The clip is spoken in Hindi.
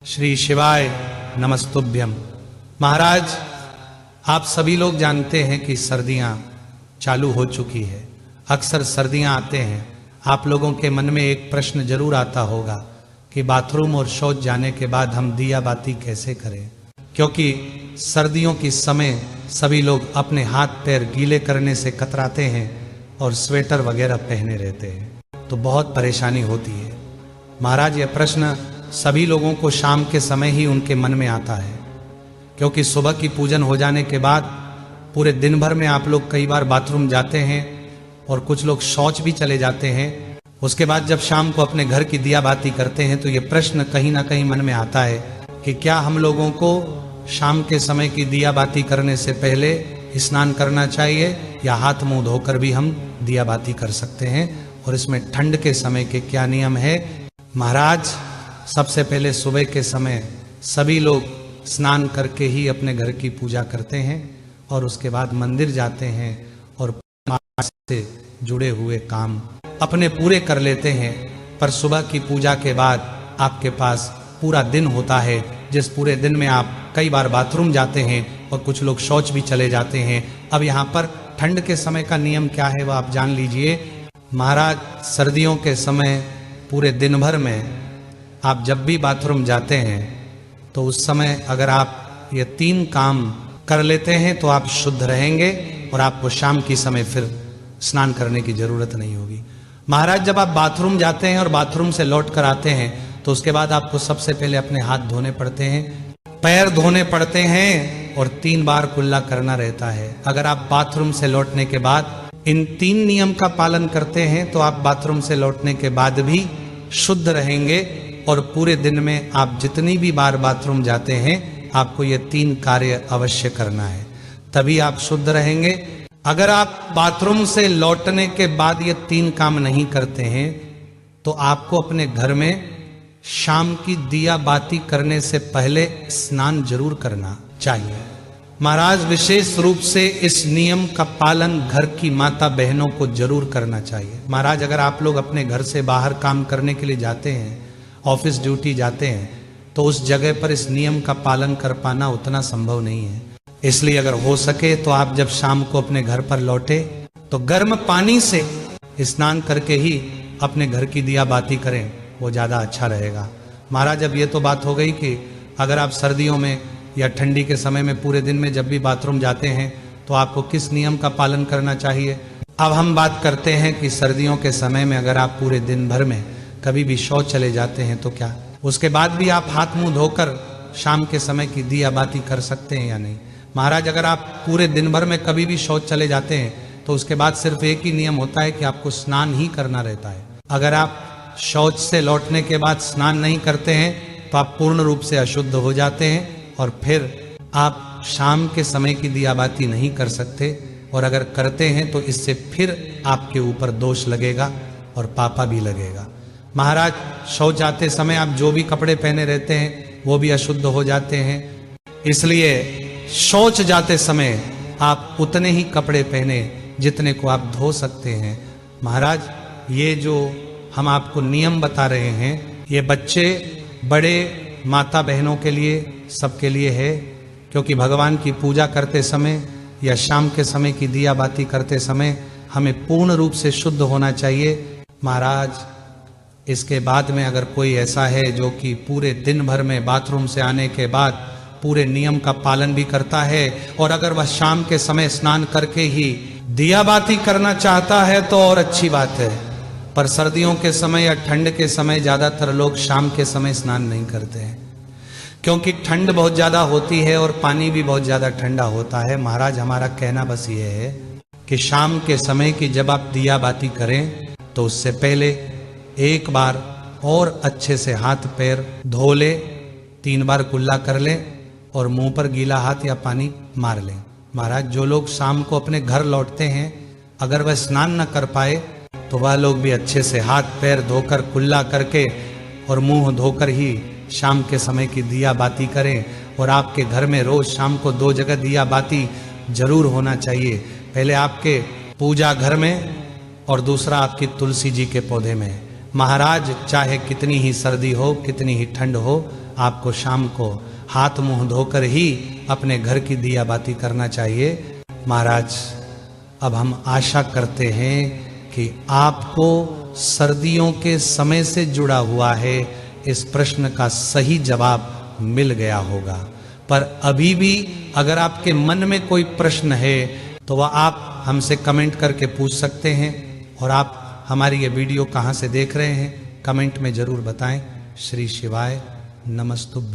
श्री शिवाय नमस्तुभ्यम। महाराज, आप सभी लोग जानते हैं कि सर्दियां चालू हो चुकी है। अक्सर सर्दियां आते हैं, आप लोगों के मन में एक प्रश्न जरूर आता होगा कि बाथरूम और शौच जाने के बाद हम दिया बाती कैसे करें, क्योंकि सर्दियों की समय सभी लोग अपने हाथ पैर गीले करने से कतराते हैं और स्वेटर वगैरह पहने रहते हैं, तो बहुत परेशानी होती है। महाराज, यह प्रश्न सभी लोगों को शाम के समय ही उनके मन में आता है, क्योंकि सुबह की पूजन हो जाने के बाद पूरे दिन भर में आप लोग कई बार बाथरूम जाते हैं और कुछ लोग शौच भी चले जाते हैं। उसके बाद जब शाम को अपने घर की दिया बाती करते हैं तो ये प्रश्न कहीं ना कहीं मन में आता है कि क्या हम लोगों को शाम के समय की दिया बाती करने से पहले स्नान करना चाहिए या हाथ मुंह धोकर भी हम दिया बाती कर सकते हैं, और इसमें ठंड के समय के क्या नियम है। महाराज, सबसे पहले सुबह के समय सभी लोग स्नान करके ही अपने घर की पूजा करते हैं और उसके बाद मंदिर जाते हैं और से जुड़े हुए काम अपने पूरे कर लेते हैं। पर सुबह की पूजा के बाद आपके पास पूरा दिन होता है, जिस पूरे दिन में आप कई बार बाथरूम जाते हैं और कुछ लोग शौच भी चले जाते हैं। अब यहाँ पर ठंड के समय का नियम क्या है वो आप जान लीजिए। महाराज, सर्दियों के समय पूरे दिन भर में आप जब भी बाथरूम जाते हैं तो उस समय अगर आप ये 3 काम कर लेते हैं तो आप शुद्ध रहेंगे और आपको शाम की समय फिर स्नान करने की जरूरत नहीं होगी। महाराज, जब आप बाथरूम जाते हैं और बाथरूम से लौट कर आते हैं तो उसके बाद आपको सबसे पहले अपने हाथ धोने पड़ते हैं, पैर धोने पड़ते हैं और 3 बार कुल्ला करना रहता है। अगर आप बाथरूम से लौटने के बाद इन 3 नियम का पालन करते हैं तो आप बाथरूम से लौटने के बाद भी शुद्ध रहेंगे और पूरे दिन में आप जितनी भी बार बाथरूम जाते हैं आपको ये 3 कार्य अवश्य करना है, तभी आप शुद्ध रहेंगे। अगर आप बाथरूम से लौटने के बाद ये 3 काम नहीं करते हैं तो आपको अपने घर में शाम की दिया बाती करने से पहले स्नान जरूर करना चाहिए। महाराज, विशेष रूप से इस नियम का पालन घर की माता बहनों को जरूर करना चाहिए। महाराज, अगर आप लोग अपने घर से बाहर काम करने के लिए जाते हैं, ऑफिस ड्यूटी जाते हैं, तो उस जगह पर इस नियम का पालन कर पाना उतना संभव नहीं है। इसलिए अगर हो सके तो आप जब शाम को अपने घर पर लौटे तो गर्म पानी से स्नान करके ही अपने घर की दिया बाती करें, वो ज़्यादा अच्छा रहेगा। महाराज, अब ये तो बात हो गई कि अगर आप सर्दियों में या ठंडी के समय में पूरे दिन में जब भी बाथरूम जाते हैं तो आपको किस नियम का पालन करना चाहिए। अब हम बात करते हैं कि सर्दियों के समय में अगर आप पूरे दिन भर में कभी भी शौच चले जाते हैं तो क्या उसके बाद भी आप हाथ मुंह धोकर शाम के समय की दिया बाती कर सकते हैं या नहीं। महाराज, अगर आप पूरे दिन भर में कभी भी शौच चले जाते हैं तो उसके बाद सिर्फ एक ही नियम होता है कि आपको स्नान ही करना रहता है। अगर आप शौच से लौटने के बाद स्नान नहीं करते हैं तो आप पूर्ण रूप से अशुद्ध हो जाते हैं और फिर आप शाम के समय की दिया बाती नहीं कर सकते, और अगर करते हैं तो इससे फिर आपके ऊपर दोष लगेगा और पापा भी लगेगा। महाराज, शौच जाते समय आप जो भी कपड़े पहने रहते हैं वो भी अशुद्ध हो जाते हैं, इसलिए शौच जाते समय आप उतने ही कपड़े पहने जितने को आप धो सकते हैं। महाराज, ये जो हम आपको नियम बता रहे हैं ये बच्चे, बड़े, माता बहनों के लिए, सबके लिए है, क्योंकि भगवान की पूजा करते समय या शाम के समय की दिया बाती करते समय हमें पूर्ण रूप से शुद्ध होना चाहिए। महाराज, इसके बाद में अगर कोई ऐसा है जो कि पूरे दिन भर में बाथरूम से आने के बाद पूरे नियम का पालन भी करता है और अगर वह शाम के समय स्नान करके ही दिया बाती करना चाहता है तो और अच्छी बात है, पर सर्दियों के समय या ठंड के समय ज्यादातर लोग शाम के समय स्नान नहीं करते हैं, क्योंकि ठंड बहुत ज्यादा होती है और पानी भी बहुत ज्यादा ठंडा होता है। महाराज, हमारा कहना बस ये है कि शाम के समय की जब आप दिया बाती करें तो उससे पहले एक बार और अच्छे से हाथ पैर धो ले, 3 बार कुल्ला कर ले और मुंह पर गीला हाथ या पानी मार लें। महाराज, जो लोग शाम को अपने घर लौटते हैं अगर वह स्नान न कर पाए तो वह लोग भी अच्छे से हाथ पैर धोकर कुल्ला करके और मुंह धोकर ही शाम के समय की दिया बाती करें। और आपके घर में रोज शाम को 2 जगह दिया बाती जरूर होना चाहिए, पहले आपके पूजा घर में और दूसरा आपकी तुलसी जी के पौधे में। महाराज, चाहे कितनी ही सर्दी हो, कितनी ही ठंड हो, आपको शाम को हाथ मुंह धोकर ही अपने घर की दिया बाती करना चाहिए। महाराज, अब हम आशा करते हैं कि आपको सर्दियों के समय से जुड़ा हुआ है इस प्रश्न का सही जवाब मिल गया होगा। पर अभी भी अगर आपके मन में कोई प्रश्न है तो वह आप हमसे कमेंट करके पूछ सकते हैं। और आप हमारी ये वीडियो कहाँ से देख रहे हैं कमेंट में जरूर बताएं। श्री शिवाय नमस्तुभ्यं।